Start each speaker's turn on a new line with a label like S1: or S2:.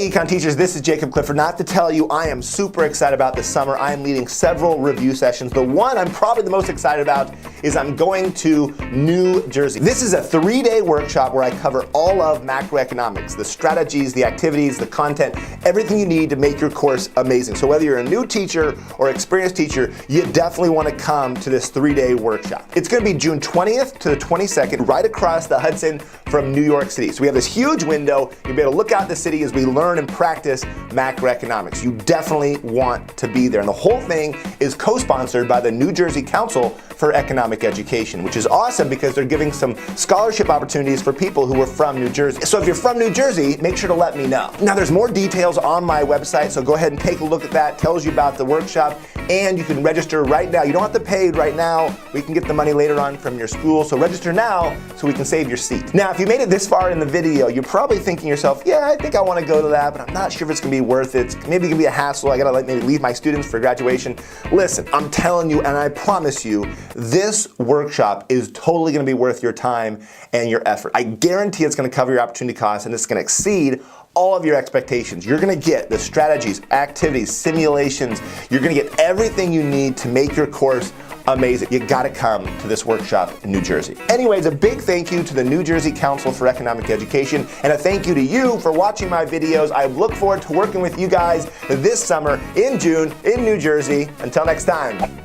S1: Hey Econ teachers, this is Jacob Clifford. Not to tell you, I am super excited about this summer. I am leading several review sessions. The one I'm probably the most excited about is I'm going to New Jersey. This is a 3-day workshop where I cover all of macroeconomics, the strategies, the activities, the content, everything you need to make your course amazing. So whether you're a new teacher or experienced teacher, you definitely want to come to this 3-day workshop. It's going to be June 20th to the 22nd, right across the Hudson from New York City. So we have this huge window. You'll be able to look out the city as we learn and practice macroeconomics. You definitely want to be there. And the whole thing is co-sponsored by the New Jersey Council for Economic Education, which is awesome because they're giving some scholarship opportunities for people who are from New Jersey. So if you're from New Jersey, make sure to let me know. Now there's more details on my website, so go ahead and take a look at that. It tells you about the workshop, and you can register right now. You don't have to pay right now. We can get the money later on from your school, so register now so we can save your seat. Now, if you made it this far in the video, you're probably thinking to yourself, yeah, I think I want to go to that, but I'm not sure if it's going to be worth it. It's maybe going to be a hassle. I got to maybe leave my students for graduation. Listen, I'm telling you, and I promise you, this workshop is totally going to be worth your time and your effort. I guarantee it's going to cover your opportunity costs, and it's going to exceed all of your expectations. You're going to get the strategies, activities, simulations. You're going to get everything you need to make your course amazing. You got to come to this workshop in New Jersey. Anyways, a big thank you to the New Jersey Council for Economic Education, and a thank you to you for watching my videos. I look forward to working with you guys this summer in June in New Jersey. Until next time.